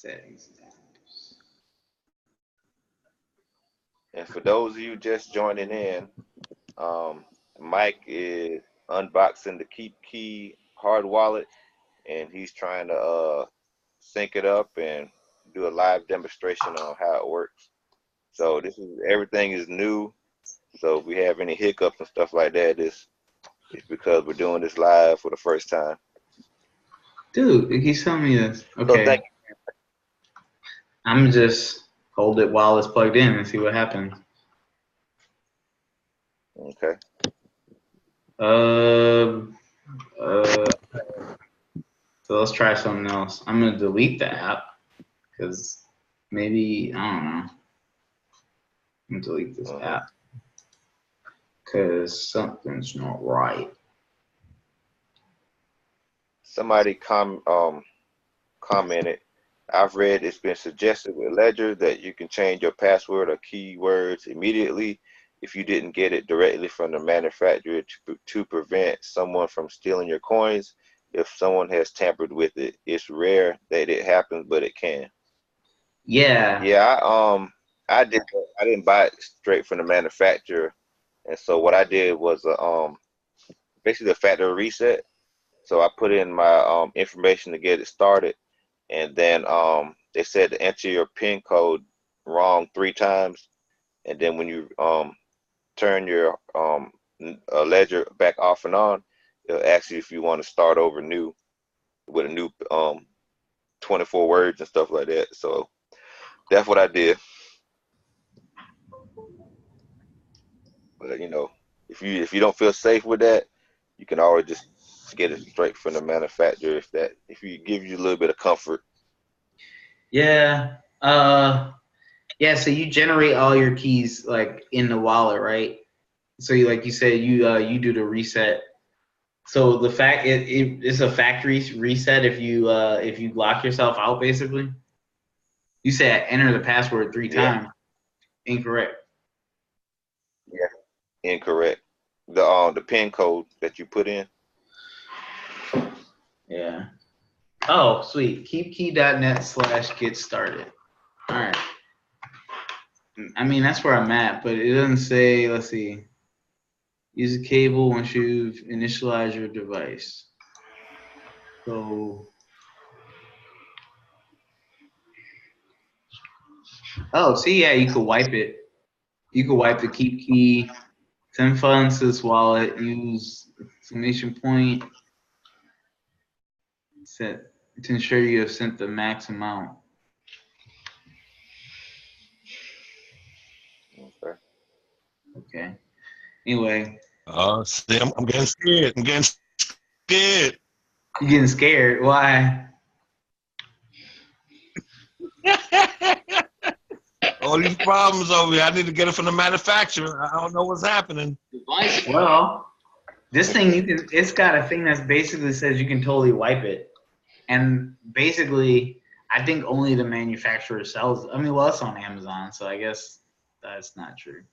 Settings apps. And for those of you just joining in, Mike is unboxing the Keep Key hard wallet, and he's trying to sync it up and do a live demonstration on how it works. So this is everything is new. So if we have any hiccups and stuff like that, it's because we're doing this live for the first time. Dude, he's telling me this. Okay. So thank you. I'm just hold it while it's plugged in and see what happens. Okay. So let's try something else. I'm gonna delete the app because maybe I don't know. I'm gonna delete this app because something's not right. Somebody commented, I've read it's been suggested with Ledger that you can change your password or keywords immediately if you didn't get it directly from the manufacturer to prevent someone from stealing your coins. If someone has tampered with it, it's rare that it happens, but it can. Yeah. Yeah, I didn't buy it straight from the manufacturer, and so what I did was basically a factory reset. So I put in my information to get it started, and then they said to enter your PIN code wrong 3 times, and then when you turn your ledger back off and on, it'll ask you if you want to start over new with a new 24 words and stuff like that. So that's what I did. But you know, if you don't feel safe with that, you can always just get it straight from the manufacturer if you give you a little bit of comfort. Yeah. Yeah, so you generate all your keys like in the wallet, right? So you, like you said, you do the reset. So the fact it's a factory reset if you lock yourself out basically. You said enter the password 3 times. Incorrect. Yeah, incorrect. The PIN code that you put in. Yeah. Oh, sweet. keepkey.net/get started. All right. I mean, that's where I'm at, but it doesn't say, let's see. Use a cable once you've initialized your device. So, oh, see, yeah, you could wipe it. You could wipe the Keep Key, send funds to this wallet, use exclamation point, set to ensure you have sent the max amount. Okay. Okay. Anyway. See, I'm getting scared. I'm getting scared. You getting scared? Why? All these problems over here. I need to get it from the manufacturer. I don't know what's happening. Well, this thing it's got a thing that basically says you can totally wipe it, and basically, I think only the manufacturer sells. I mean, well, it's on Amazon, so I guess that's not true.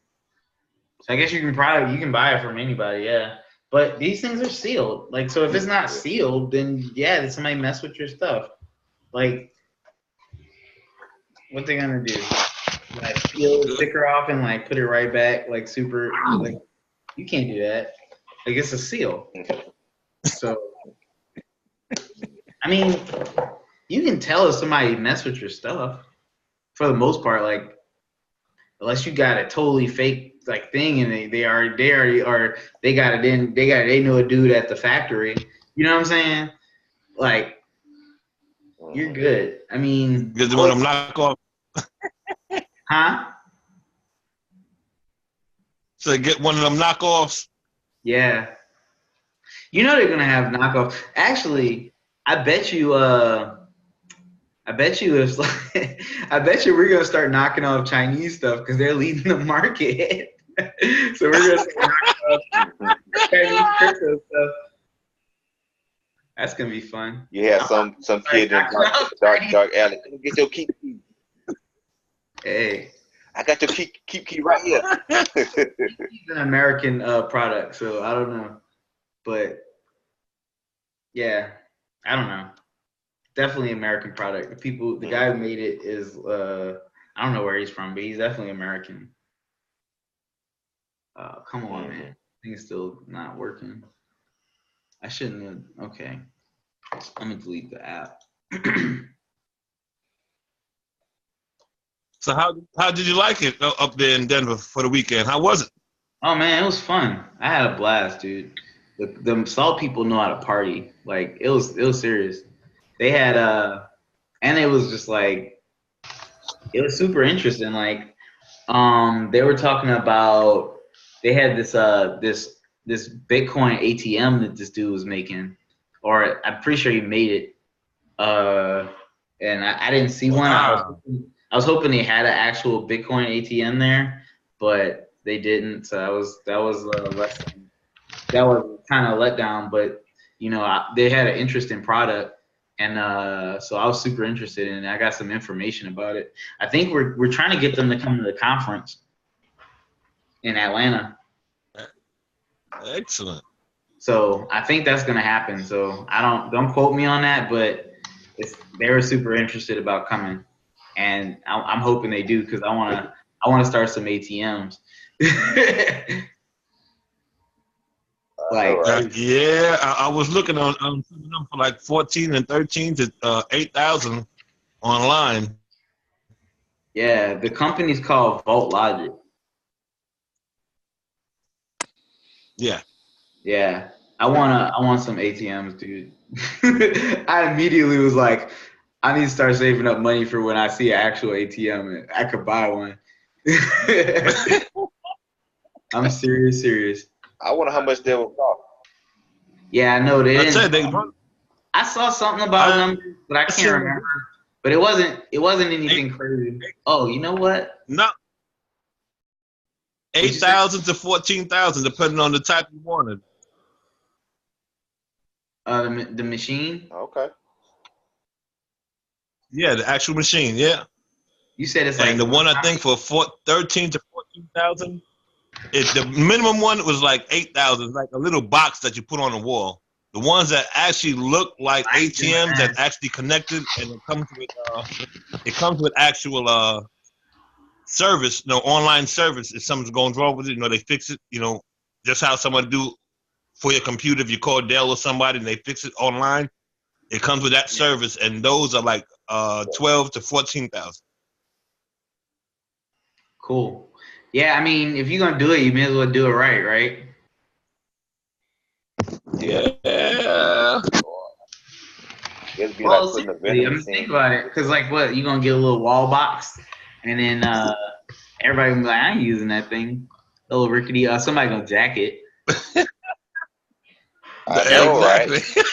So I guess you can buy it from anybody, yeah. But these things are sealed. Like, so if it's not sealed, then yeah, did somebody mess with your stuff? Like, what they gonna do? Like, peel the sticker off and like put it right back, like super. Like, you can't do that. Like, it's a seal. So, I mean, you can tell if somebody messed with your stuff. For the most part, like, unless you got a totally fake like thing and they got it in, they know a dude at the factory. You know what I'm saying? Like, you're good. I mean, Because when I'm knock off. Huh? So get one of them knockoffs. Yeah. You know they're gonna have knockoffs. Actually, I bet you if I bet you we're gonna start knocking off Chinese stuff because they're leading the market. So we're gonna start knocking off Chinese crypto stuff. That's gonna be fun. You have some kid in dark alley. Come get your keep key. Hey, I got your keep key right here. It's an American product, so I don't know, but yeah, I don't know. definitely American product. The guy who made it is I don't know where he's from, but he's definitely American. Come on, man. I think it's still not working. I shouldn't have. Okay. I'm gonna delete the app. So how did you like it up there in Denver for the weekend? How was it? Oh man, it was fun. I had a blast, dude. The Salt people know how to party. Like it was serious. They had and it was just like it was super interesting. Like they were talking about they had this Bitcoin ATM that this dude was making, or I'm pretty sure he made it. And I didn't see one. Wow. I was hoping they had an actual Bitcoin ATM there, but they didn't. So that was that was kind of let down. But you know, they had an interesting product, and so I was super interested in it. I got some information about it. I think we're trying to get them to come to the conference in Atlanta. Excellent. So I think that's gonna happen. So don't quote me on that, but they were super interested about coming, and I'm hoping they do because I wanna start some ATMs. Yeah, I was looking on them for like 14 and 13 to 8,000 online. Yeah, the company's called Vault Logic. Yeah. Yeah, I want some ATMs, dude. I immediately was like, I need to start saving up money for when I see an actual ATM and I could buy one. I'm serious. I wonder how much they will cost. Yeah, I know they didn't. I saw something about numbers, but I can't remember. But it wasn't anything crazy. Oh, you know what? No. 8,000 to 14,000, depending on the type you wanted. The machine. Okay. Yeah, the actual machine. Yeah. You said it's and like the one I think for 13 to 14,000. The minimum one was like 8,000, like a little box that you put on the wall. The ones that actually look like ATMs that actually connected, and it comes with actual service, online service. If something's going wrong with it, they fix it. Just how someone do for your computer. If you call Dell or somebody and they fix it online, it comes with that service, and those are like 12 to 14,000. Cool. Yeah, I mean, if you're gonna do it, you may as well do it right? Yeah. It'd be Well, like putting a vending machine. Think about it, because like what, you gonna get a little wall box, and then everybody gonna be like, I ain't using that thing. A little rickety. Somebody gonna jack it. I know, exactly. Right?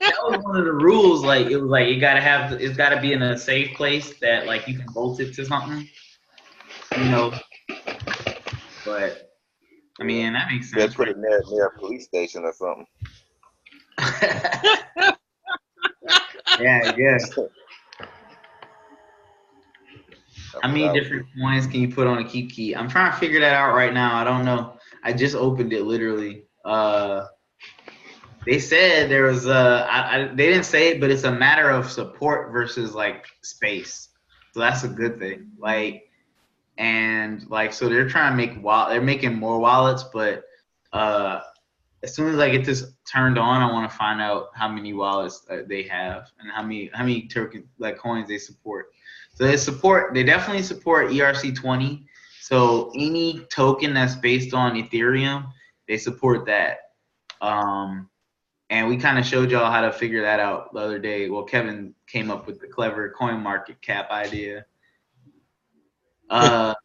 That was one of the rules. Like it was like it's gotta be in a safe place that like you can bolt it to something. But I mean that makes sense. They put it near a police station or something. Yeah, I guess. How many different coins can you put on a keep key? I'm trying to figure that out right now. I don't know. I just opened it literally. They said there was they didn't say it, but it's a matter of support versus like space. So that's a good thing. So they're trying to they're making more wallets, but as soon as I get this turned on, I want to find out how many wallets they have and how many token coins they support. So they definitely support ERC20. So any token that's based on Ethereum, they support that. And we kind of showed y'all how to figure that out the other day. Well, Kevin came up with the clever coin market cap idea. So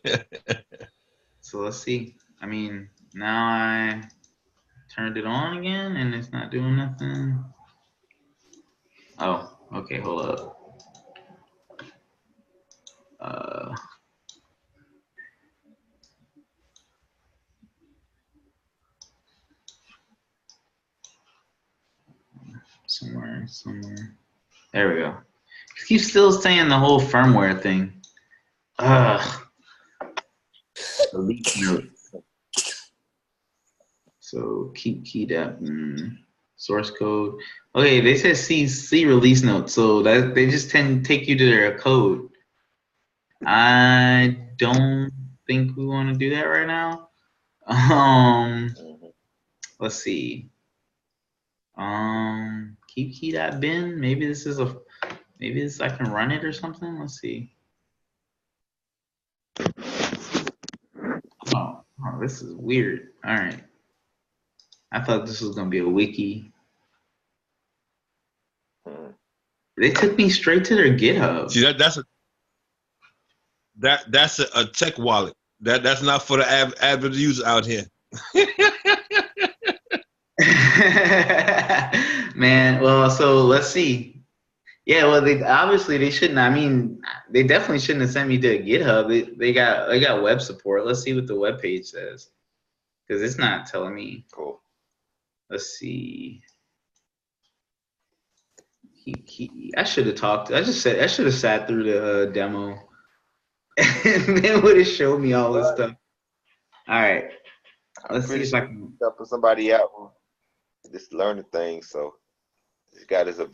let's see. I mean, now I turned it on again and it's not doing nothing. Oh, okay, hold up. Somewhere. There we go. It keeps still saying the whole firmware thing. Delete note. So keep keyed up. Source code. Okay, they said see release notes, so that they just tend to take you to their code. I don't think we want to do that right now. Let's see. Keep key.bin. Maybe this I can run it or something. Let's see. Oh, this is weird. All right. I thought this was gonna be a wiki. They took me straight to their GitHub. See, that's a tech wallet. That's not for the average user out here. Man, well, so let's see. Yeah, well, they shouldn't. I mean, they definitely shouldn't have sent me to GitHub. They got web support. Let's see what the web page says, because it's not telling me. Cool. Let's see. I should have talked. I should have sat through the demo, and then would have showed me all this stuff. All right, let's see if I can help somebody out just learning things. So this guy is a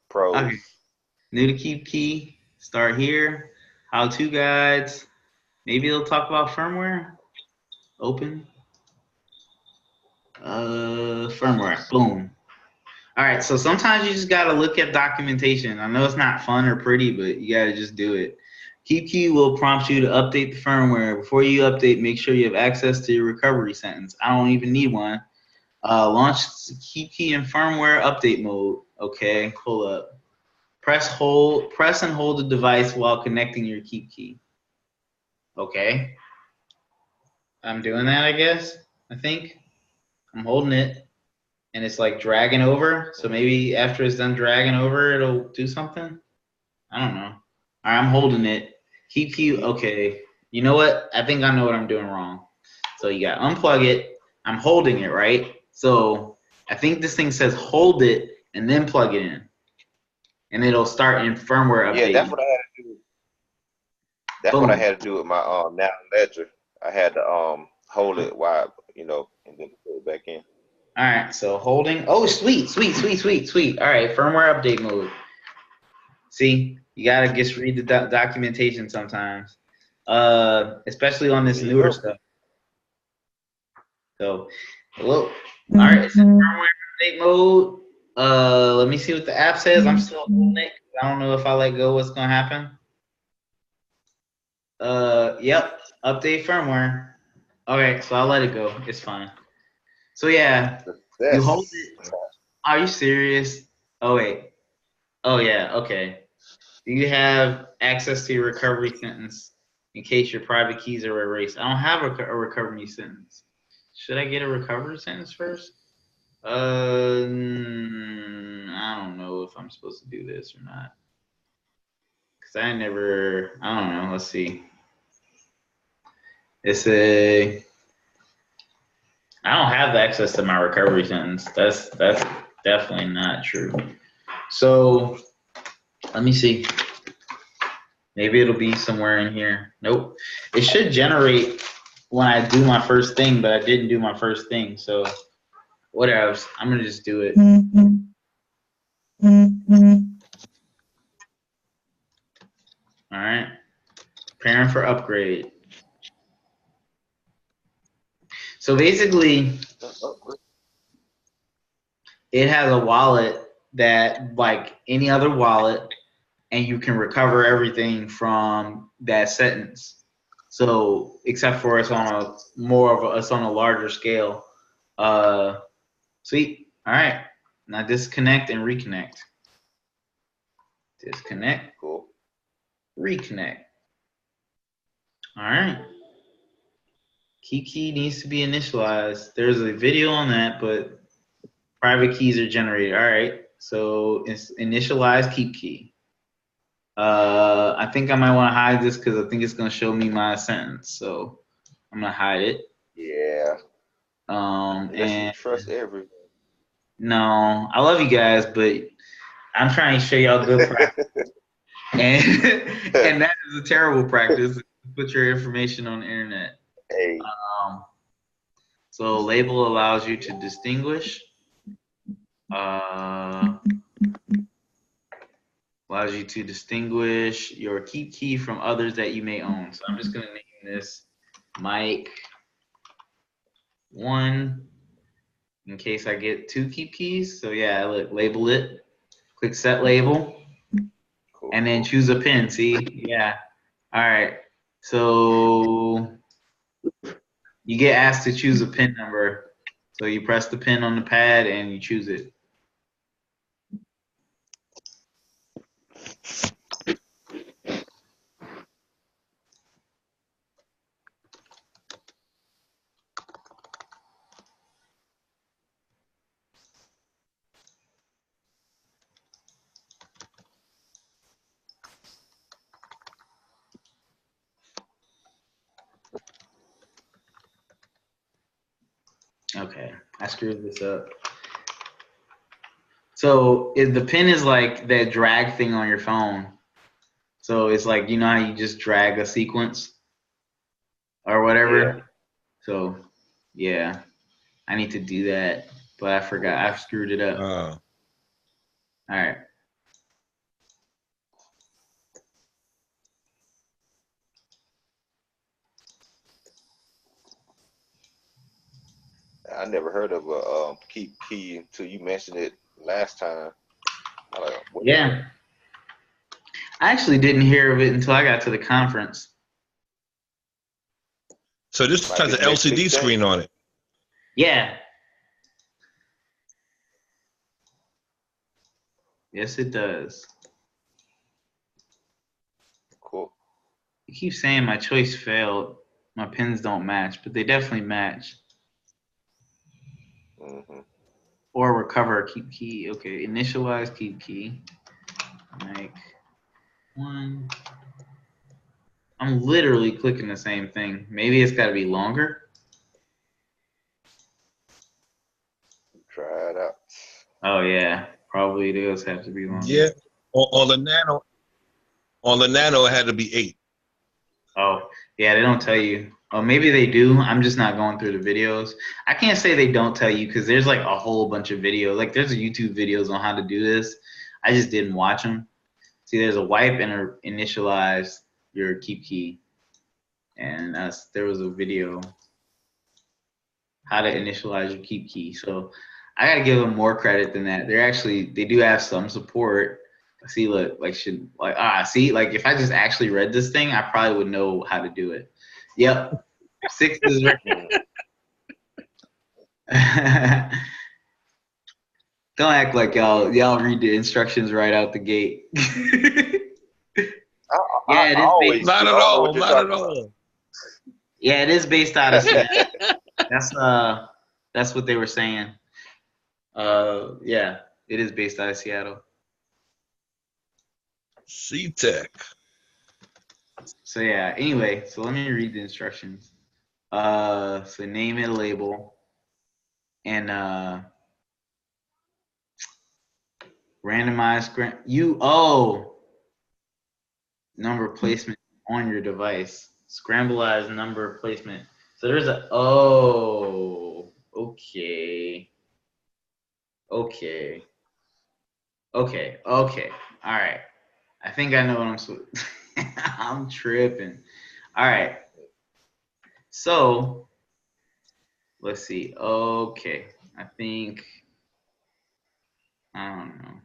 pro. Okay. New to Keep Key. Start here. How-to guides. Maybe they'll talk about firmware. Open. Firmware. Boom. All right, so sometimes you just got to look at documentation. I know it's not fun or pretty, but you got to just do it. Keep Key will prompt you to update the firmware. Before you update, make sure you have access to your recovery sentence. I don't even need one. Launch Keep Key in firmware update mode. Okay, hold up. Press and hold the device while connecting your Keep Key. Okay. I'm doing that, I guess. I think. I'm holding it. And it's like dragging over. So maybe after it's done dragging over, it'll do something. I don't know. All right, I'm holding it. Keep Key. Okay. You know what? I think I know what I'm doing wrong. So you got unplug it. I'm holding it, right? So I think this thing says hold it and then plug it in. And it'll start in firmware update. Yeah, that's what I had to do. That's what I had to do with my now ledger. I had to hold it while and then put it back in. All right, so holding. Oh, sweet. All right, firmware update mode. See, you gotta just read the documentation sometimes, especially on this newer stuff. So, hello. All right, it's in firmware update mode. Let me see what the app says. I'm still holding it. I don't know if I let go, what's gonna happen. Yep, update firmware. Okay, so I'll let it go. It's fine. So yeah, you hold it. Are you serious? Oh wait. Oh yeah. Okay. Do you have access to your recovery sentence in case your private keys are erased? I don't have a recovery sentence. Should I get a recovery sentence first? I don't know if I'm supposed to do this or not. Cause I don't know. Let's see. I don't have access to my recovery sentence. That's definitely not true. So let me see. Maybe it'll be somewhere in here. Nope. It should generate when I do my first thing, but I didn't do my first thing. So what else? I'm gonna just do it. All right. Preparing for upgrade. So basically, it has a wallet that, like any other wallet, and you can recover everything from that sentence. So, except for it's on a larger scale. Sweet. All right. Now disconnect and reconnect. Disconnect. Cool. Reconnect. All right. Key needs to be initialized. There's a video on that, but private keys are generated. All right. So it's initialized keep key. I think I might want to hide this because I think it's going to show me my sentence. So I'm going to hide it. Yeah. And trust everyone. No, I love you guys, but I'm trying to show y'all good practice. and that is a terrible practice. Put your information on the internet. Hey. So label allows you to distinguish. Allows you to distinguish your keep key from others that you may own. So I'm just gonna name this Mike 1 in case I get 2 keep keys. So yeah, label it, click set label, Cool. and then choose a pin. See, yeah. All right. So you get asked to choose a pin number. So you press the pin on the pad and you choose it. Okay, I screwed this up. So the pin is like that drag thing on your phone. So it's like, you know how you just drag a sequence or whatever? Yeah. So yeah, I need to do that, but I forgot. I screwed it up. All right. I never heard of a keep key until you mentioned it last time. Yeah. I actually didn't hear of it until I got to the conference. So this has an LCD screen on it. Yeah. Yes, it does. Cool. You keep saying my choice failed. My pins don't match, but they definitely match. Mm-hmm. Or recover keep key. Okay, initialize keep key. Like 1. I'm literally clicking the same thing. Maybe it's got to be longer. Try it out. Oh yeah, probably does have to be longer. Yeah, on the Nano. On the Nano, it had to be 8. Oh yeah, they don't tell you. Oh, maybe they do. I'm just not going through the videos. I can't say they don't tell you because there's like a whole bunch of videos. Like there's YouTube videos on how to do this. I just didn't watch them. See, there's a wipe and a initialize your keep key, and there was a video how to initialize your keep key. So I gotta give them more credit than that. They do have some support. See, look, see, like if I just actually read this thing, I probably would know how to do it. Yep, 6 is right. Don't act like y'all read the instructions right out the gate. Yeah, it is based. Not at all. Not at all. Yeah, it is based out of Seattle. That's what they were saying. Yeah, it is based out of Seattle. C-Tech. So yeah, anyway, so let me read the instructions. So name it, label, and randomize number placement on your device. Scramblize number placement. So there's okay. All right. I think I know what I'm supposed. I'm tripping. All right. So let's see. Okay. I think I don't know.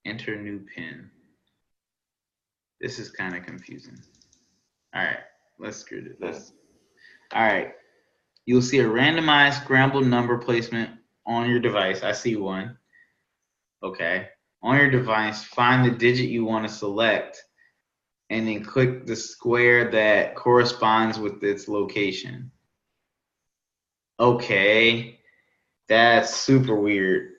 Enter new pin. This is kind of confusing. All right. Let's screw this. All right. You'll see a randomized scrambled number placement on your device. I see one. Okay. On your device, find the digit you want to select and then click the square that corresponds with its location. Okay. That's super weird.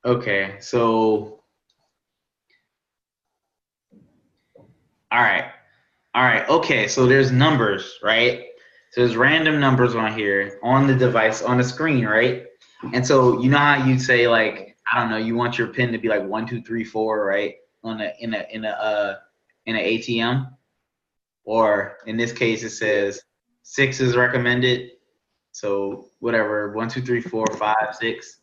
Okay. So, all right. Okay. So there's numbers, right? So there's random numbers on here on the device, on the screen, right? And so you know how you say like, I don't know, you want your pin to be like 1, 2, 3, 4, right? In an ATM, or in this case it says 6 is recommended, So whatever, 1, 2, 3, 4, 5, 6.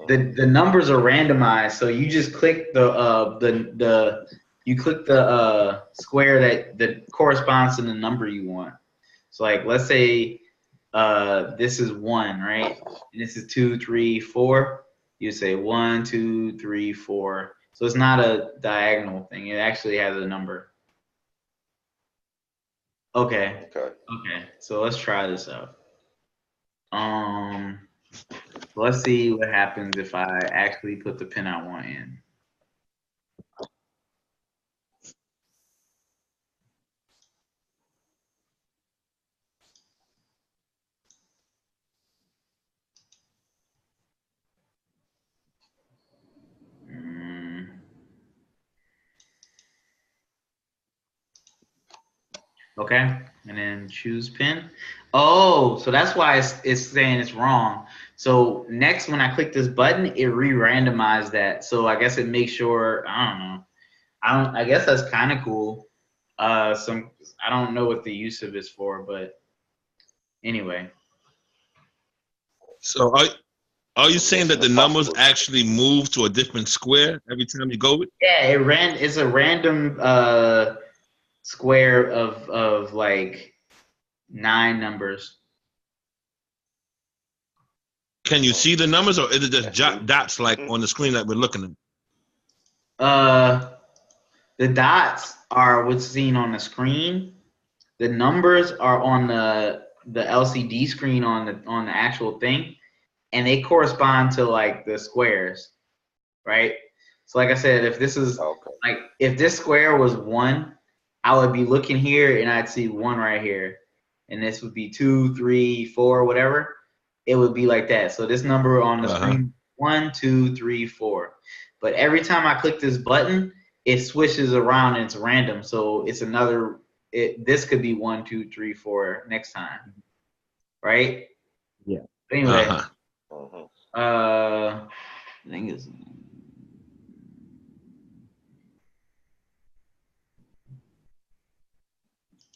The numbers are randomized, so you just click the square that corresponds to the number you want. So like let's say this is 1, right? And this is 2, 3, 4. You say 1, 2, 3, 4. So it's not a diagonal thing. It actually has a number. Okay. Okay. So let's try this out. Let's see what happens if I actually put the pin I want in. Okay, and then choose pin. Oh, so that's why it's saying it's wrong. So next, when I click this button, it re-randomized that. So I guess it makes sure. I don't know. I guess that's kind of cool. I don't know what the use of it's for, but anyway. So are you saying that the numbers actually move to a different square every time you go with? Yeah, it's a random square of like 9 numbers. Can you see the numbers, or is it just dots like on the screen that we're looking at? The dots are what's seen on the screen. The numbers are on the LCD screen on the actual thing, and they correspond to like the squares, right? So like I said, if this is like if this square was 1, I would be looking here and I'd see 1 right here, and this would be 2, 3, 4, whatever. It would be like that. So this number on the screen, 1, 2, 3, 4. But every time I click this button, it switches around and it's random. So it's another. This could be 1, 2, 3, 4 next time, right? Yeah. Anyway, I think it's.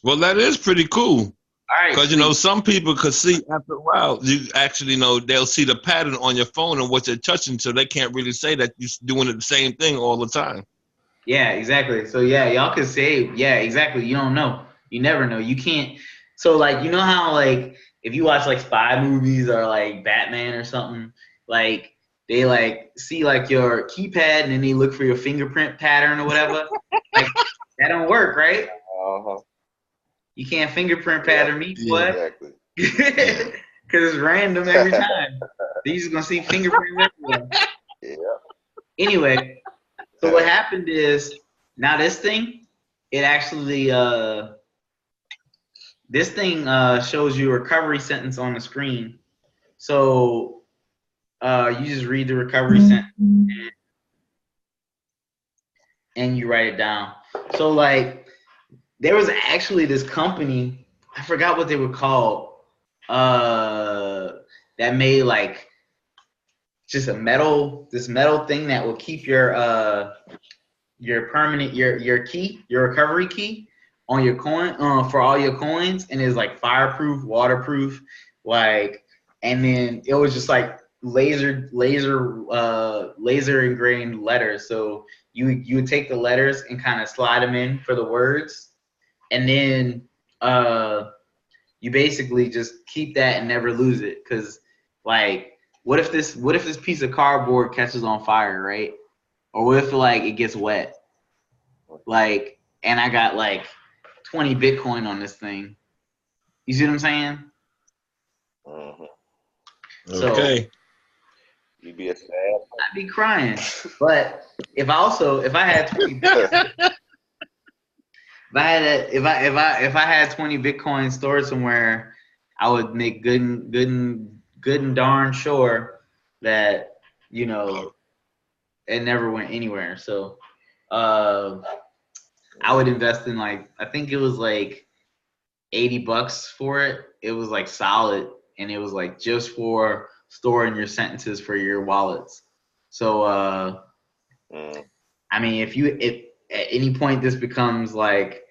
Well, that is pretty cool. All right. Because, some people could see after a while, you actually they'll see the pattern on your phone and what you're touching, so they can't really say that you're doing the same thing all the time. Yeah, exactly. So, yeah, y'all could say, yeah, exactly. You don't know. You never know. You can't. So, like, you know how, like, if you watch, like, spy movies or, like, Batman or something, like, they, like, see, like, your keypad and then they look for your fingerprint pattern or whatever. Like, that don't work, right? You can't fingerprint pattern me, what? Exactly. Because it's random every time. You're just going to see fingerprints everywhere. Yeah. Anyway, so what happened is, now this thing, it actually, this thing shows you a recovery sentence on the screen. So you just read the recovery sentence and you write it down. So, like, there was actually this company, I forgot what they were called, that made like just this metal thing that will keep your permanent your key, your recovery key on your coin for all your coins, and it's like fireproof, waterproof, like, and then it was just like laser engraved letters. So you would take the letters and kind of slide them in for the words. And then you basically just keep that and never lose it. Cause like, what if this piece of cardboard catches on fire, right? Or what if like it gets wet? Like, and I got like 20 Bitcoin on this thing. You see what I'm saying? Okay. So, You'd be a sad. I'd be crying. But if I had 20 if I had 20 Bitcoin stored somewhere, I would make good and darn sure that it never went anywhere. So I would invest in, like, I think it was like $80 for it. It was like solid, and it was like just for storing your sentences for your wallets. So I mean, if at any point this becomes like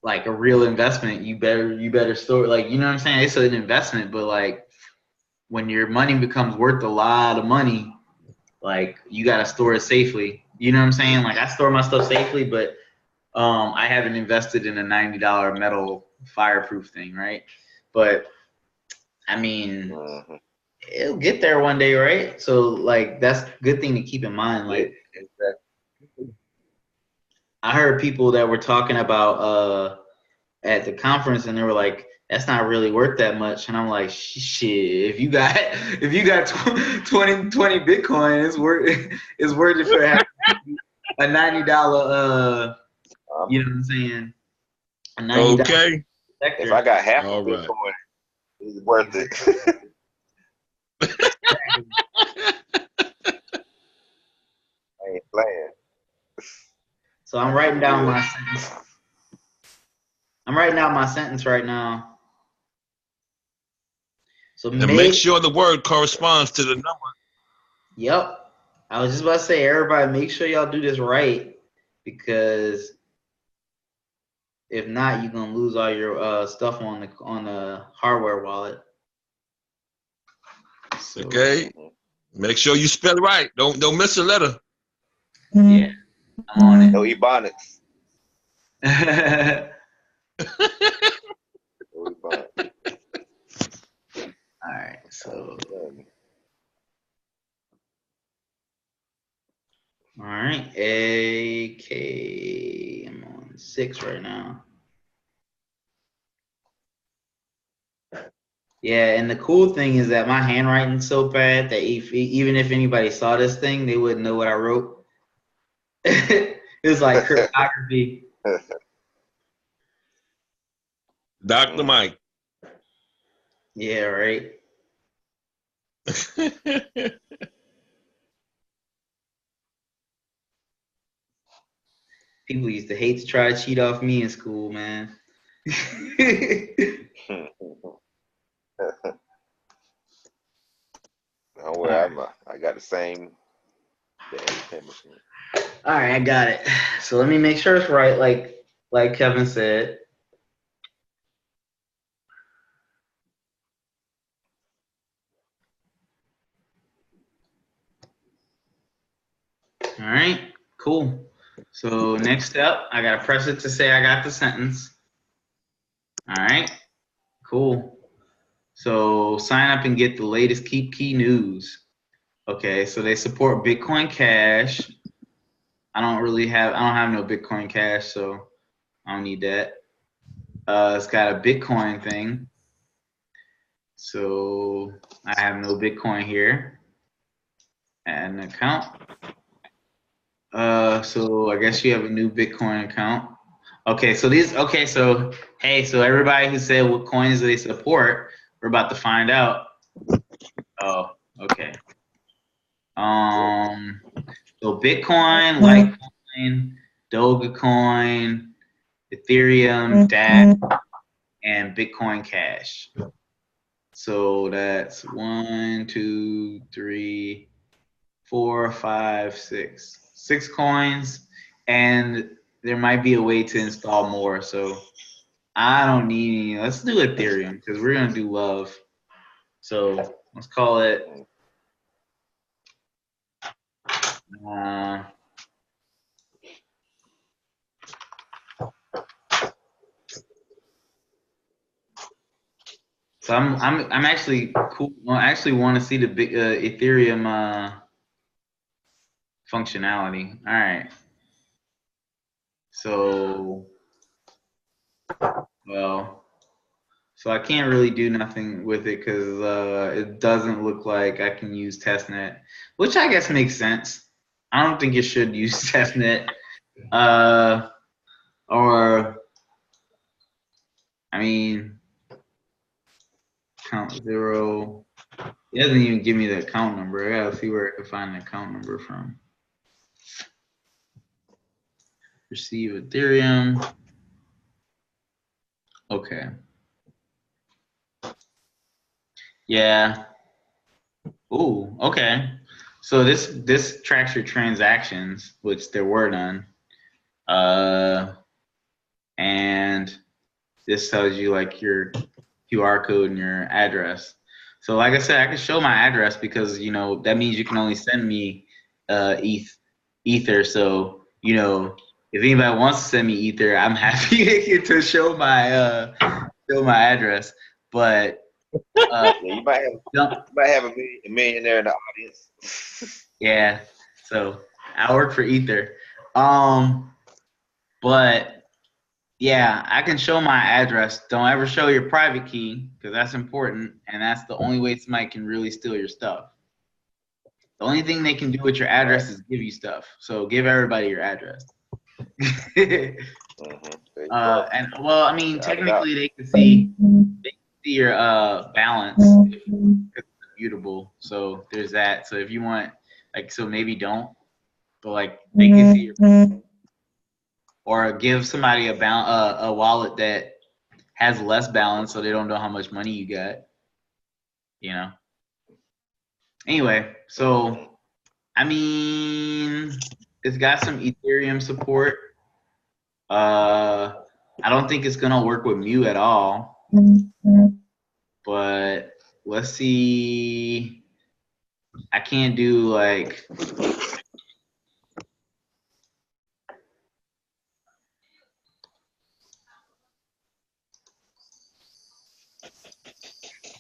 like a real investment, you better store, like, you know what I'm saying? It's an investment, but like when your money becomes worth a lot of money, like you gotta store it safely. You know what I'm saying? Like I store my stuff safely, but I haven't invested in a $90 metal fireproof thing, right? But I mean, it'll get there one day, right? So like that's a good thing to keep in mind. Like I heard people that were talking about at the conference, and they were like, "That's not really worth that much." And I'm like, "Shit! If you got 20 Bitcoin, it's worth it for having a $90 you know what I'm saying? A $90 Okay. sector. If I got half All of right. Bitcoin, it's worth it. I ain't playing. So I'm writing down my sentence. I'm writing down my sentence right now. So And make sure the word corresponds to the number. Yep. I was just about to say, everybody, make sure y'all do this right, because if not, you're gonna lose all your stuff on the hardware wallet. So, Okay. Make sure you spell it right. Don't miss a letter. yeah, I'm on it. No Ebonics. All right, so all right, AK. I'm on 6 right now. Yeah, and the cool thing is that my handwriting's so bad that even if anybody saw this thing, they wouldn't know what I wrote. It's like cryptography. Dr. Mike. Yeah, right. People used to hate to try to cheat off me in school, man. Don't worry, I got the same pen machine. All right, I got it. So let me make sure it's right, like Kevin said. All right, cool. So next step, I gotta press it to say I got the sentence. All right, cool. So sign up and get the latest Keep Key news. Okay, so they support Bitcoin Cash. I don't have no Bitcoin Cash, so I don't need that. It's got a Bitcoin thing. So I have no Bitcoin here. Add an account. So I guess you have a new Bitcoin account. Okay, so so everybody who said what coins they support, we're about to find out. Oh, okay. So Bitcoin, Litecoin, Dogecoin, Ethereum, DAX, and Bitcoin Cash. So that's 1, 2, 3, 4, 5, 6. 6 coins, and there might be a way to install more. So I don't need any. Let's do Ethereum because we're gonna do love. So let's call it. So I'm actually cool. Well, I actually want to see the big Ethereum functionality. All right. So, well, so I can't really do nothing with it because it doesn't look like I can use testnet, which I guess makes sense. I don't think you should use testnet, or I mean, count 0. It doesn't even give me the account number. I gotta see where I can find the account number from. Receive Ethereum. Okay. Yeah. Ooh, okay. So this tracks your transactions, which there were none. and this tells you like your QR code and your address. So like I said, I can show my address because that means you can only send me Ether. So if anybody wants to send me Ether, I'm happy to show my address. But yeah, you might have a millionaire in the audience. yeah, so I work for Ether. But yeah, I can show my address. Don't ever show your private key because that's important, and that's the only way somebody can really steal your stuff. The only thing they can do with your address is give you stuff. So give everybody your address. And well, I mean, technically they can see your balance if it's immutable. So there's that. So if you want, so maybe don't, but like they can see your. Or give somebody a wallet that has less balance so they don't know how much money you got. Anyway, so I mean, it's got some Ethereum support. I don't think it's gonna work with Mu at all. But let's see. I can't do like.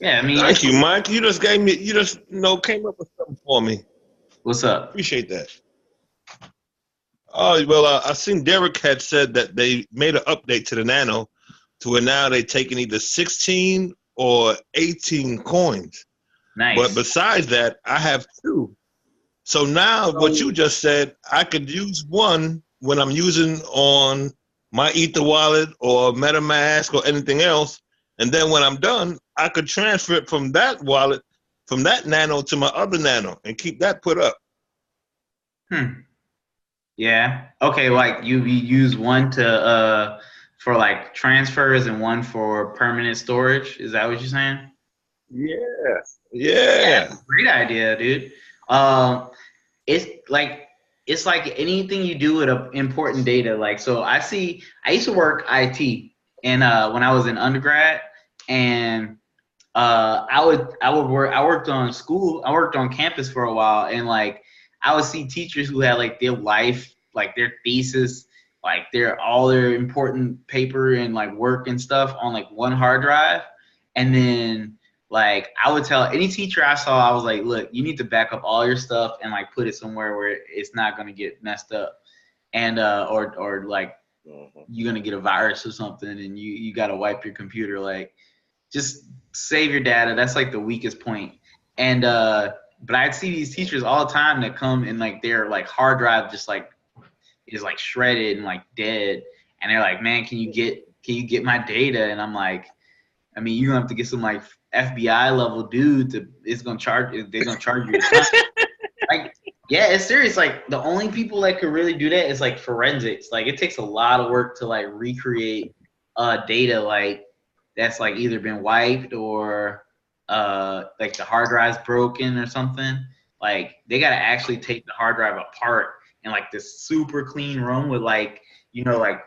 Yeah, I mean. Thank you, Mike. You just came up with something for me. What's up? Appreciate that. Oh, well, I seen Derek had said that they made an update to the Nano to where now they're taking either 16 or 18 coins. Nice. But besides that, I have 2. So now what you just said, I could use one when I'm using on my Ether wallet or MetaMask or anything else. And then when I'm done, I could transfer it from that wallet, from that Nano to my other Nano and keep that put up. Yeah. Okay, like you use one to for like transfers and one for permanent storage. Is that what you're saying? Yeah. Great idea, dude. It's like anything you do with important data. Like, so I used to work IT and when I was in undergrad, and I worked on campus for a while, and like I would see teachers who had like their life, like their thesis, like all their important paper and like work and stuff on like one hard drive. And then like I would tell any teacher I saw, I was like, look, you need to back up all your stuff and like put it somewhere where it's not gonna get messed up. And or like you're gonna get a virus or something and you gotta wipe your computer. Like, just save your data. That's like the weakest point. And but I'd see these teachers all the time that come and like their like hard drive just like is like shredded and like dead, and they're like, man, can you get my data? And I'm like, I mean, you're gonna have to get some like FBI level dude they're gonna charge you a ton. Like, yeah, it's serious. Like, the only people that could really do that is like forensics. Like, it takes a lot of work to like recreate data like that's like either been wiped or like the hard drive's broken or something. Like, they gotta actually take the hard drive apart in like this super clean room with like like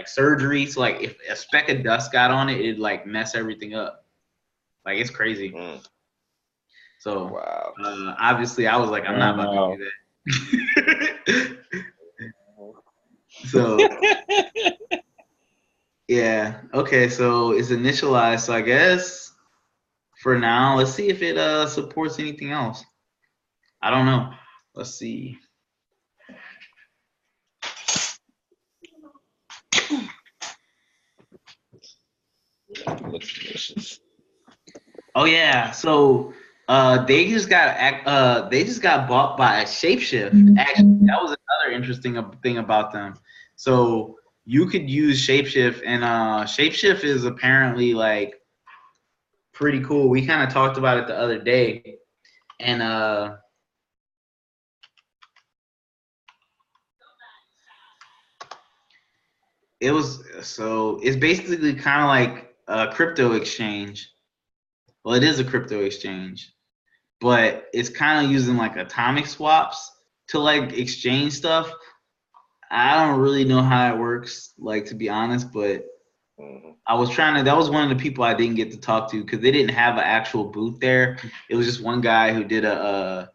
surgery. So like if a speck of dust got on it, it'd like mess everything up. Like, it's crazy. So wow. Obviously I was like, I'm not about to do that. So yeah, okay, so it's initialized. So I guess for now, let's see if it supports anything else. I don't know. Let's see. Oh yeah, so they just got bought by a Shapeshift. Actually, that was another interesting thing about them. So you could use Shapeshift, and Shapeshift is apparently like pretty cool. We kind of talked about it the other day, and it's basically kind of like a crypto exchange. Well, it is a crypto exchange, but it's kind of using like atomic swaps to like exchange stuff. I don't really know how it works, like, to be honest, but I was trying to. That was one of the people I didn't get to talk to because they didn't have an actual booth there. It was just one guy who did a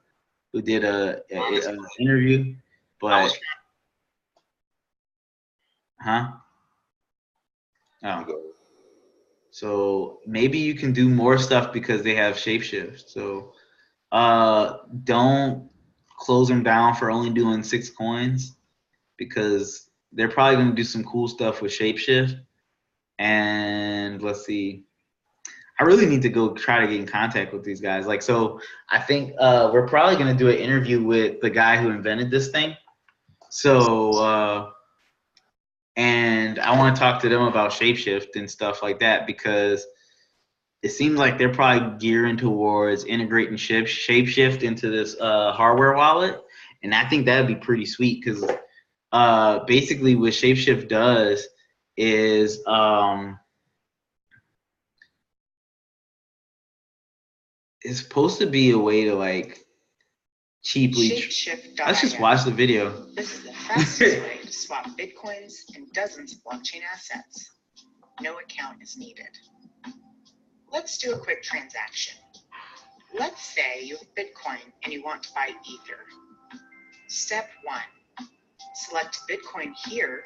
interview, but oh. So maybe you can do more stuff because they have shapeshift. So don't close them down for only doing 6 coins because they're probably going to do some cool stuff with shapeshift. And let's see. I really need to go try to get in contact with these guys. Like, so I think we're probably going to do an interview with the guy who invented this thing. So, and I want to talk to them about shapeshift and stuff like that because it seems like they're probably gearing towards integrating shapeshift into this hardware wallet. And I think that would be pretty sweet because basically what shapeshift does is it's supposed to be a way to like cheaply. Let's just watch the video. This is the fastest way to swap bitcoins and dozens of blockchain assets. No account is needed. Let's do a quick transaction. Let's say you have Bitcoin and you want to buy Ether. Step 1, select Bitcoin here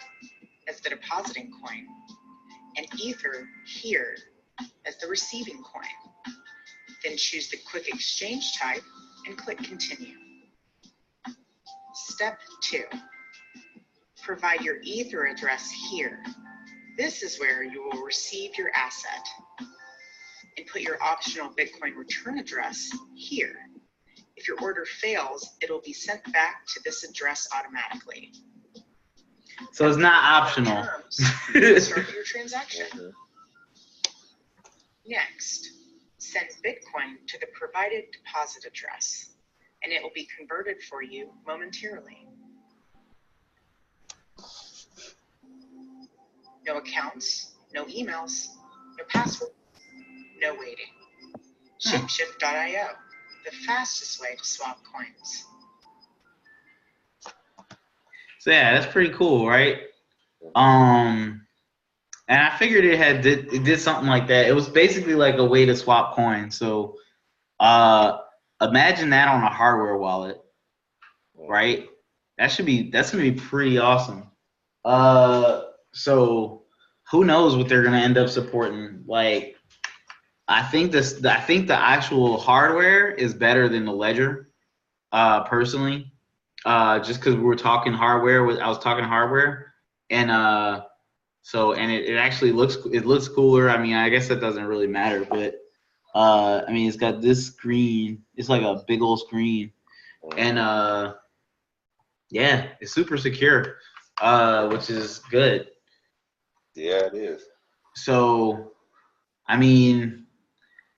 as the depositing coin and Ether here as the receiving coin. Then choose the quick exchange type and click continue. Step 2, provide your Ether address here. This is where you will receive your asset. And put your optional Bitcoin return address here. If your order fails, it'll be sent back to this address automatically. So it's not optional. Start your transaction. Next, send Bitcoin to the provided deposit address, and it will be converted for you momentarily. No accounts, no emails, no password. No waiting. Shapeshift.io, the fastest way to swap coins. So yeah, that's pretty cool, right? And I figured it did something like that. It was basically like a way to swap coins. So imagine that on a hardware wallet, right? That's gonna be pretty awesome. So who knows what they're gonna end up supporting? Like, I think the actual hardware is better than the ledger, personally. Just because we were talking hardware, I was talking hardware, and it actually looks cooler. I mean, I guess that doesn't really matter, but I mean, it's got this screen. It's like a big old screen, and yeah, it's super secure, which is good. Yeah, it is. So, I mean,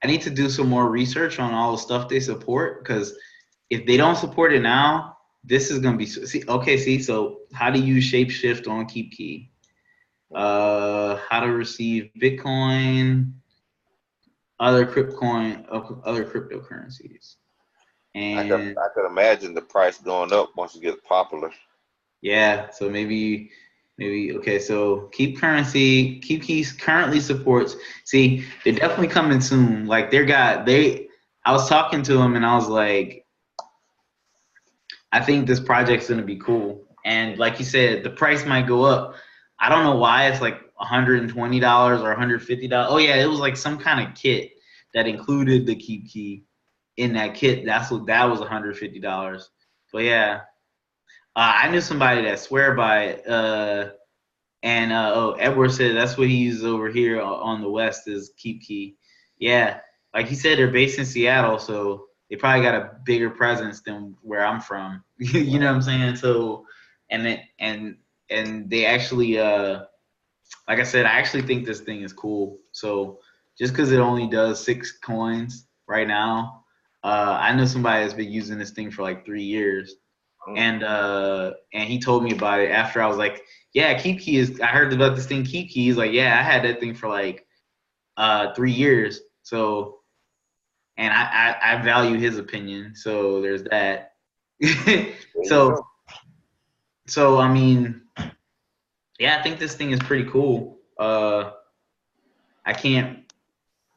I need to do some more research on all the stuff they support because if they don't support it now, this is gonna be so how to use shapeshift on Keep Key, how to receive Bitcoin, other cryptocurrencies, and I could imagine the price going up once it gets popular. Yeah, so maybe okay. So Keep Key currently supports. See, they're definitely coming soon. Like I was talking to them and I was like, I think this project's gonna be cool. And like you said, the price might go up. I don't know why it's like $120 or $150. Oh yeah, it was like some kind of kit that included the Keep Key in that kit. That was $150. But yeah. I knew somebody that swear by it, and Edward said that's what he uses over here on the West is Keep Key. Yeah, like he said, they're based in Seattle, so they probably got a bigger presence than where I'm from. You know what I'm saying? So, and they actually, like I said, I actually think this thing is cool. So just because it only does 6 coins right now, I know somebody that's been using this thing for like 3 years. And he told me about it after I was like, yeah, Keep Key I heard about this thing Keep Key. He's like, yeah, I had that thing for like 3 years. So, and I value his opinion. So there's that. So I mean, Yeah, I think this thing is pretty cool. I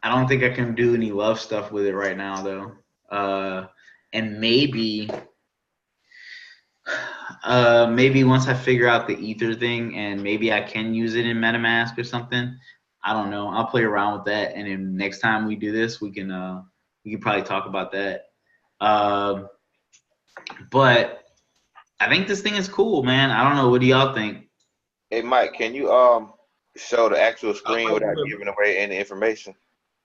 don't think I can do any love stuff with it right now though. And maybe once I figure out the Ether thing and maybe I can use it in MetaMask or something. I don't know. I'll play around with that, and then next time we do this, we can probably talk about that. But I think this thing is cool, man. I don't know. What do y'all think? Hey, Mike, can you show the actual screen without giving away any information?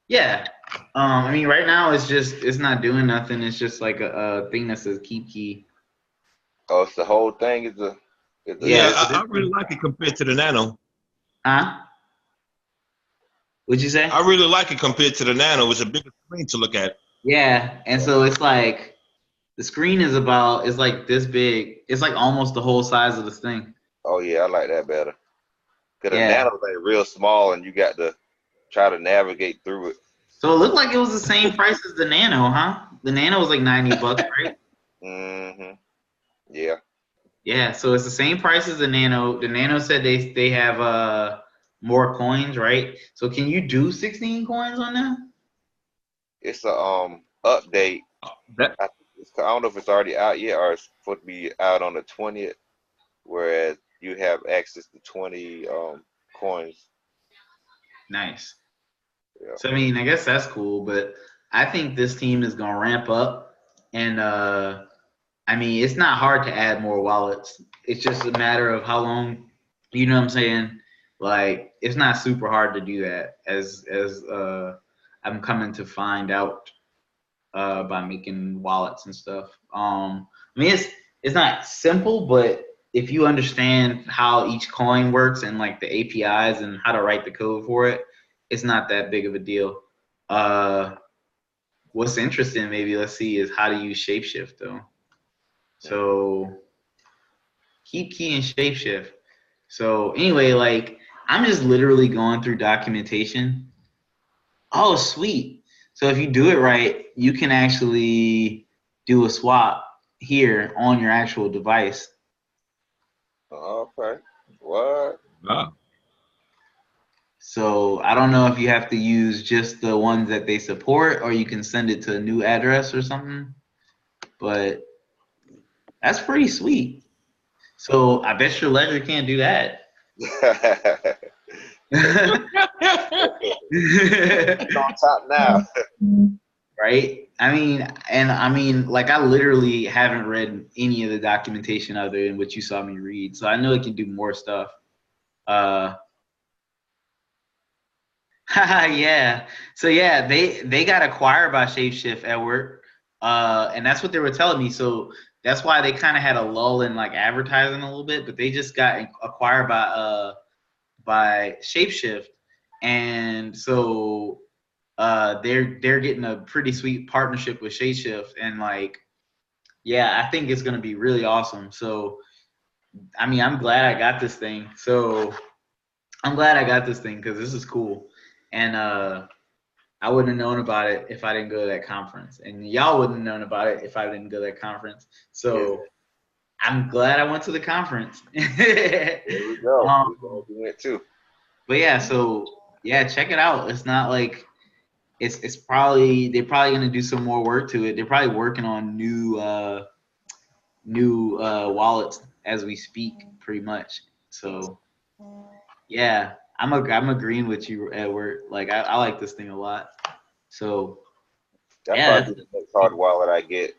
Yeah. I mean, right now it's not doing nothing. It's just like a thing that says Keep Key. Oh, it's the whole thing. Yeah, I really like it compared to the Nano. Huh? What'd you say? I really like it compared to the Nano. It's a bigger screen to look at. Yeah, and so it's like the screen is like this big. It's like almost the whole size of this thing. Oh yeah, I like that better. Cause Yeah. the Nano's like real small, and you got to try to navigate through it. So it looked like it was the same price as the Nano, huh? The Nano was like $90, right? Mm-hmm. Yeah. Yeah, so it's the same price as the Nano. The Nano said they have more coins, right? So can you do 16 coins on that? It's a update. I don't know if it's already out yet or it's supposed to be out on the 20th, whereas you have access to 20 coins. Nice. Yeah. So I mean, I guess that's cool, but I think this team is gonna ramp up, and I mean, it's not hard to add more wallets. It's just a matter of how long. You know what I'm saying? Like, it's not super hard to do that, as I'm coming to find out by making wallets and stuff. I mean, it's not simple, but if you understand how each coin works and like the APIs and how to write the code for it, it's not that big of a deal. What's interesting, maybe let's see, is how to use Shapeshift though. So Keep Key and Shapeshift. So anyway, like I'm just literally going through documentation. Oh, sweet. So if you do it right, you can actually do a swap here on your actual device. Okay. What? Wow. So I don't know if you have to use just the ones that they support or you can send it to a new address or something. But that's pretty sweet. So I bet your ledger can't do that. It's on top now. Right? I mean, like I literally haven't read any of the documentation other than what you saw me read. So I know it can do more stuff. Yeah. So yeah, they got acquired by Shapeshift at work. And that's what they were telling me. So that's why they kind of had a lull in like advertising a little bit, but they just got acquired by Shapeshift. And so they're getting a pretty sweet partnership with Shapeshift, and like, yeah, I think it's gonna be really awesome. So, I mean, I'm glad I got this thing. So, I'm glad I got this thing because this is cool, and I wouldn't have known about it if I didn't go to that conference, and y'all wouldn't have known about it if I didn't go to that conference. So, I'm glad I went to the conference. There we go. We went too. But yeah, so yeah, check it out. It's not like. It's probably they're probably gonna do some more work to it. They're probably working on new wallets as we speak, pretty much. So yeah, I'm agreeing with you, Edward. Like I like this thing a lot. So That's probably the next hard wallet I get.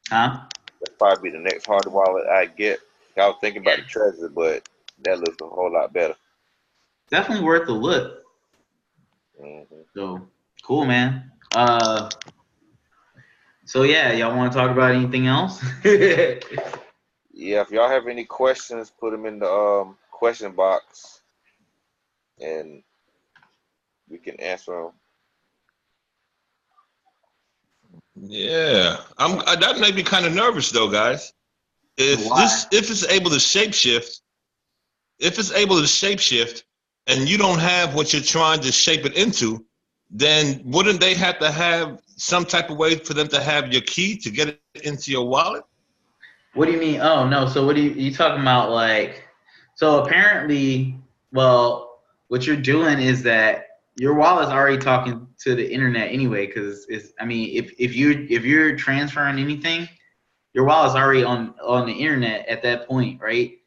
Huh? That's probably the next hard wallet I get. I was thinking about the Treasure, but that looks a whole lot better. Definitely worth a look. Mm-hmm. So cool, man. So yeah, y'all want to talk about anything else? Yeah, if y'all have any questions, put them in the question box, and we can answer them. Yeah, that made me kind of nervous though, guys. If it's able to shapeshift, and you don't have what you're trying to shape it into, then wouldn't they have to have some type of way for them to have your key to get it into your wallet? What do you mean? Oh no. So what are you talking about? Like, so apparently, well, what you're doing is that your wallet's already talking to the internet anyway. Because it's, I mean, if you're transferring anything, your wallet's already on the internet at that point, right?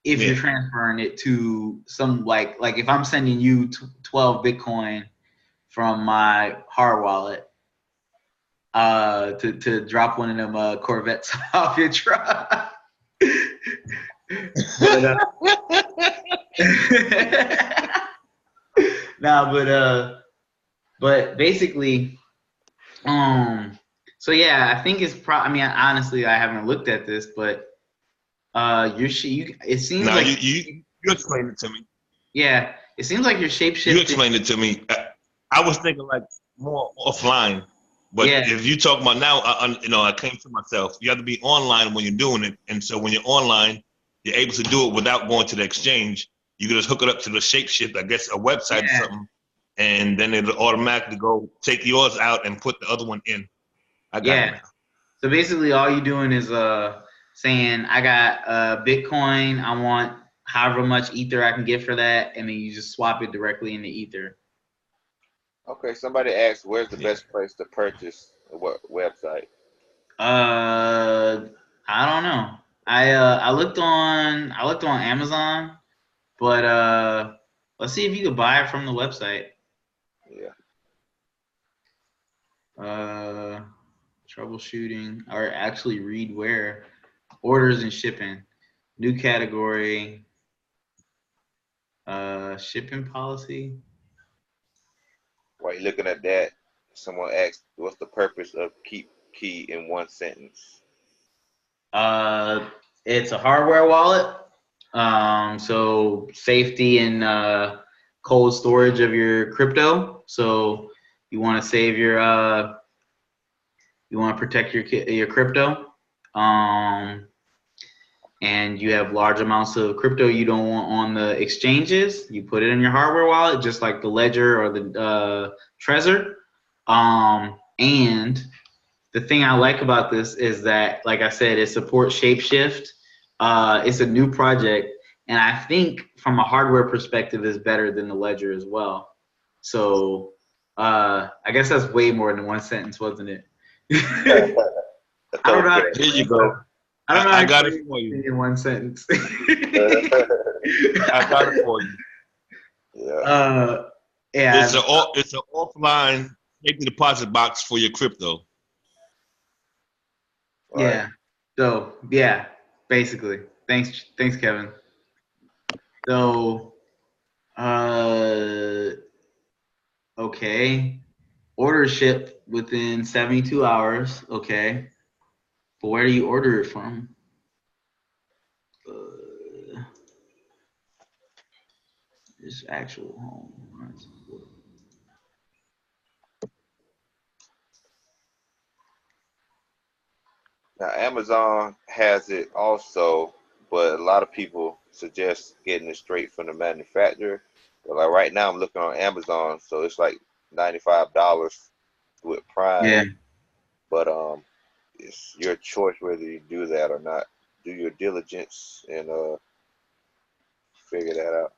If you're Yeah. transferring it to some like if I'm sending you 12 Bitcoin from my hard wallet to drop one of them Corvettes off your truck. but but basically so yeah, I think it's I mean, honestly, I haven't looked at this, but it seems Now like you explained it to me. yeah, it seems like you're shape You shifting. explained it to me. I was thinking like more offline, but Yeah. if you talk about now, I came to myself. You have to be online when you're doing it, and so when you're online, you're able to do it without going to the exchange. You can just hook it up to the Shapeshift, I guess, a website or something, and then it'll automatically go take yours out and put the other one in. I got it now. So basically, all you're doing is saying, I got Bitcoin. I want however much Ether I can get for that, and then you just swap it directly into Ether. Okay, somebody asked, where's the best place to purchase what website? I don't know. I looked on Amazon, but let's see if you could buy it from the website. Yeah. Troubleshooting, or actually read where orders and shipping, new category, shipping policy. While you're looking at that, someone asked, what's the purpose of Keep Key in one sentence? It's a hardware wallet. So safety and cold storage of your crypto. So you want to save your you want to protect your crypto. And you have large amounts of crypto you don't want on the exchanges. You put it in your hardware wallet, just like the Ledger or the Trezor. And the thing I like about this is that, like I said, it supports Shapeshift. It's a new project, and I think from a hardware perspective, is better than the Ledger as well. So I guess that's way more than one sentence, wasn't it? I don't know. There you go. I don't know. I got it for you in one sentence. I got it for you. Yeah. Yeah. It's an offline safety deposit box for your crypto. Yeah. So yeah, basically. Thanks, Kevin. So, okay. Order ship within 72 hours. Okay. But where do you order it from? This actual home. Now, Amazon has it also, but a lot of people suggest getting it straight from the manufacturer. But like right now, I'm looking on Amazon, so it's like $95 with Prime. Yeah. But it's your choice whether you do that or not. Do your diligence and figure that out.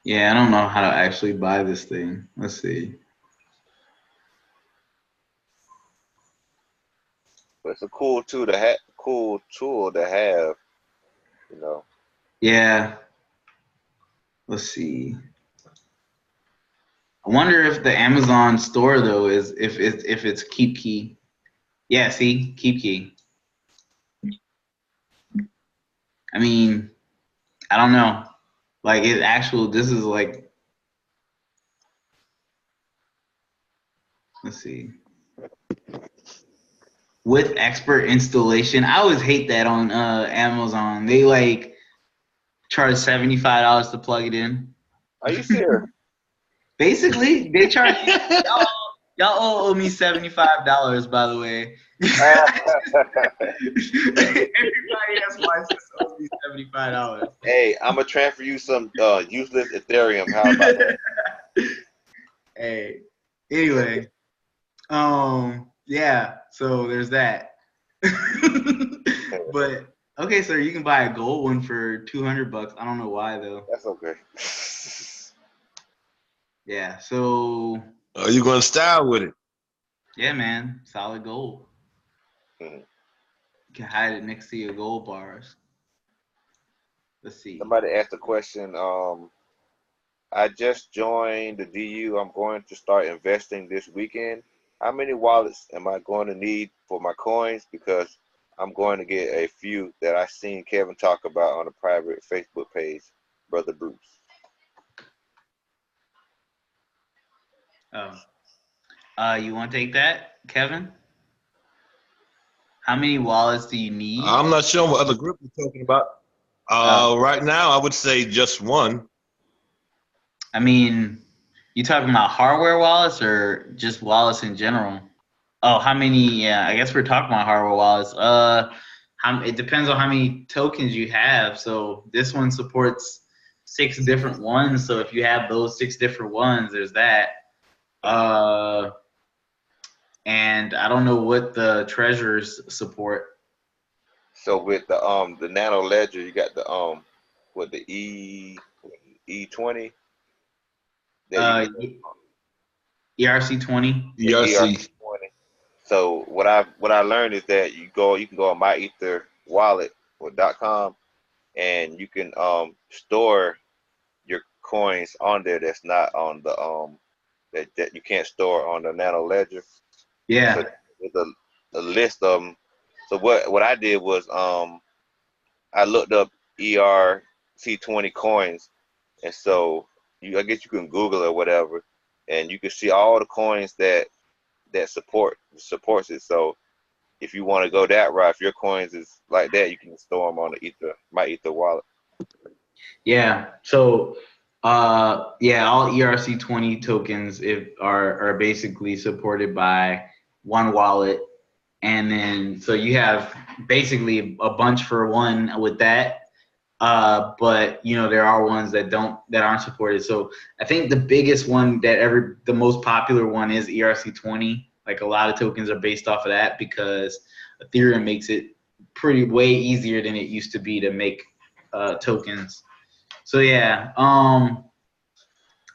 Yeah, I don't know how to actually buy this thing. Let's see. But it's a cool tool to have. You know. Yeah. Let's see. I wonder if the Amazon store though is if it's Keep Key. Yeah, see, Keep Key. I mean, I don't know. Like this is like, let's see. With expert installation. I always hate that on Amazon. They like charge $75 to plug it in. Are you serious? Basically, they charge y'all owe me $75, by the way. Everybody has license owes me $75. Hey, I'm gonna transfer you some useless Ethereum. How about that? Hey, anyway, Yeah, so there's that. But okay, sir, you can buy a gold one for $200. I don't know why though. That's okay. Yeah, so Are you gonna style with it? yeah, man, solid gold. Mhm. You can hide it next to your gold bars. Let's see. Somebody asked a question. I just joined the DU. I'm going to start investing this weekend. How many wallets am I going to need for my coins? Because I'm going to get a few that I seen Kevin talk about on a private Facebook page, Brother Bruce. Oh, you want to take that, Kevin? How many wallets do you need? I'm not sure what other group you're talking about. Right now, I would say just one. I mean, you talking about hardware wallets or just wallets in general? Oh, how many? Yeah, I guess we're talking about hardware wallets. It depends on how many tokens you have. So this one supports 6 different ones. So if you have those 6 different ones, there's that. And I don't know what the treasurers support. So with the Nano Ledger, you got the with the E20 that you ERC20. the ERC. ERC20. So what I learned is that you can go on my Ether wallet or .com, and you can store your coins on there that's not on the that you can't store on the Nano Ledger. Yeah. So there's a list of them. So what I did was I looked up ERC20 coins, and so I guess you can Google or whatever, and you can see all the coins that supports it. So if you want to go that route, if your coins is like that, you can store them on my Ether wallet. Yeah. So, yeah, all ERC20 tokens are basically supported by one wallet, and then so you have basically a bunch for one with that. But there are ones that aren't supported. So I think the biggest one the most popular one is ERC20. Like a lot of tokens are based off of that because Ethereum makes it way easier than it used to be to make tokens. So yeah.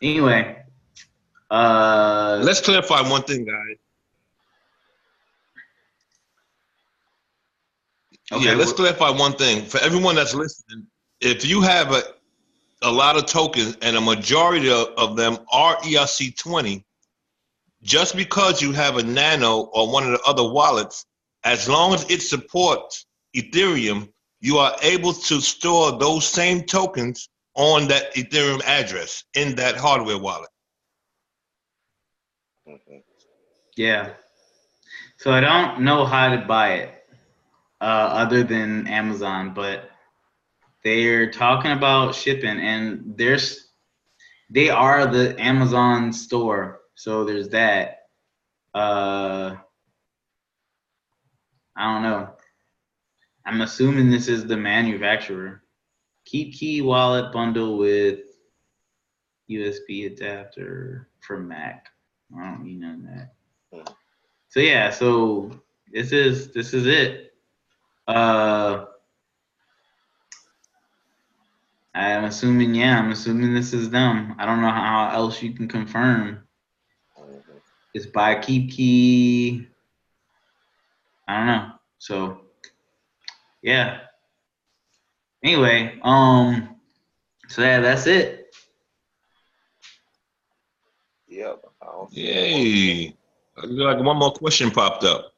Anyway. Let's clarify one thing, guys. Okay, yeah, let's clarify one thing. For everyone that's listening, if you have a lot of tokens and a majority of them are ERC20, just because you have a Nano or one of the other wallets, as long as it supports Ethereum, you are able to store those same tokens on that Ethereum address in that hardware wallet. Yeah. So I don't know how to buy it other than Amazon, but they're talking about shipping, and they are the Amazon store. So there's that. I don't know. I'm assuming this is the manufacturer. Keep Key wallet bundle with USB adapter for Mac. I don't need none of that. So yeah, so this is it. I'm assuming this is them. I don't know how else you can confirm. It's by Keep Key. I don't know. So yeah. Anyway, so yeah, that's it. Yep. Yay. Like one more question popped up.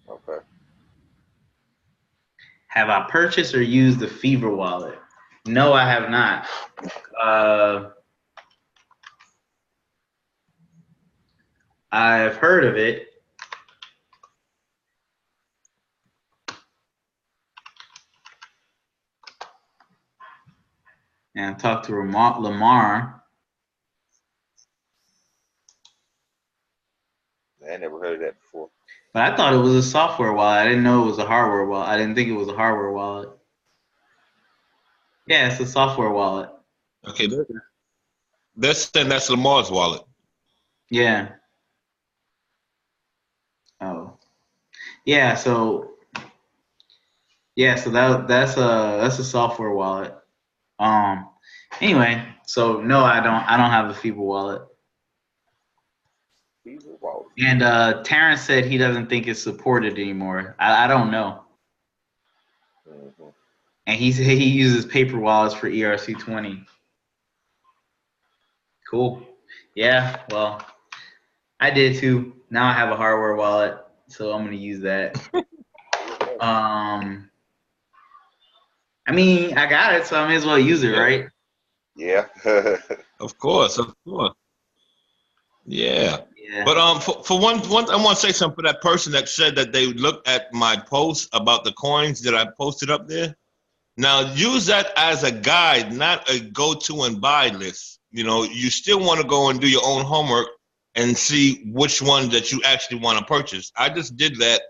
Okay. Have I purchased or used the Pheeva wallet? No, I have not. I've heard of it. And I've talked to Lamar. I never heard of that before. But I thought it was a software wallet. I didn't know it was a hardware wallet. I didn't think it was a hardware wallet. Yeah, it's a software wallet. Okay, that's Lamar's wallet. Yeah. Oh. Yeah, so that's a software wallet. Anyway, so no, I don't have the Pheeva wallet. And Terrence said he doesn't think it's supported anymore. I don't know. Mm-hmm. And he uses paper wallets for ERC20. Cool. Yeah, well, I did too. Now I have a hardware wallet, so I'm gonna use that. I mean, I got it, so I may as well use it, right? Yeah. Of course, of course. Yeah. Yeah. But for one, I want to say something for that person that said that they looked at my post about the coins that I posted up there. Now use that as a guide, not a go-to and buy list. You know, you still want to go and do your own homework and see which one that you actually want to purchase. I just did that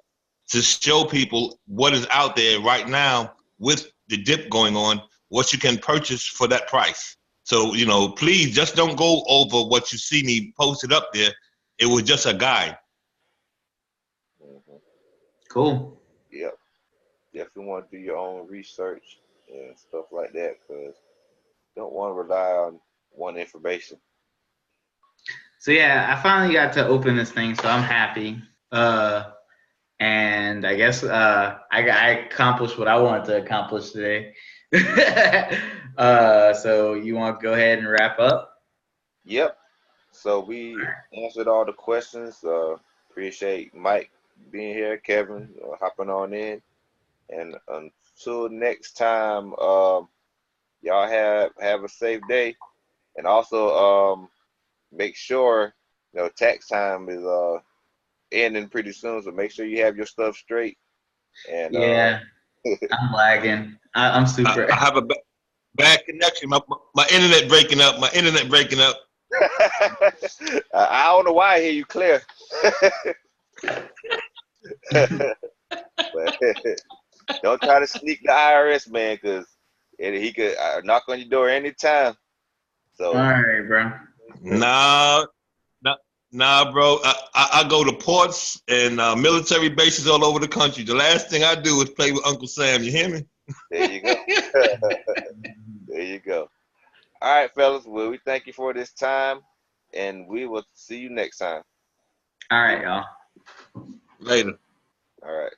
to show people what is out there right now with the dip going on, what you can purchase for that price. So, you know, please just don't go over what you see me posted up there. It was just a guide. Mm-hmm. Cool. Yep. Definitely want to do your own research and stuff like that because you don't want to rely on one information. So yeah, I finally got to open this thing, so I'm happy. And I guess I accomplished what I wanted to accomplish today. So you want to go ahead and wrap up? Yep. So we answered all the questions. Appreciate Mike being here, Kevin hopping on in, and until next time, y'all have a safe day, and also make sure tax time is ending pretty soon, so make sure you have your stuff straight. And Yeah, I'm lagging. I'm super. I have a bad connection. My internet breaking up. My internet breaking up. I don't know why I hear you clear. But don't try to sneak the IRS, man, because he could knock on your door anytime. So, All right, bro. Nah, bro. I go to ports and military bases all over the country. The last thing I do is play with Uncle Sam. You hear me? there you go. There you go. All right, fellas. Well, we thank you for this time, and we will see you next time. All right, y'all. Later. All right.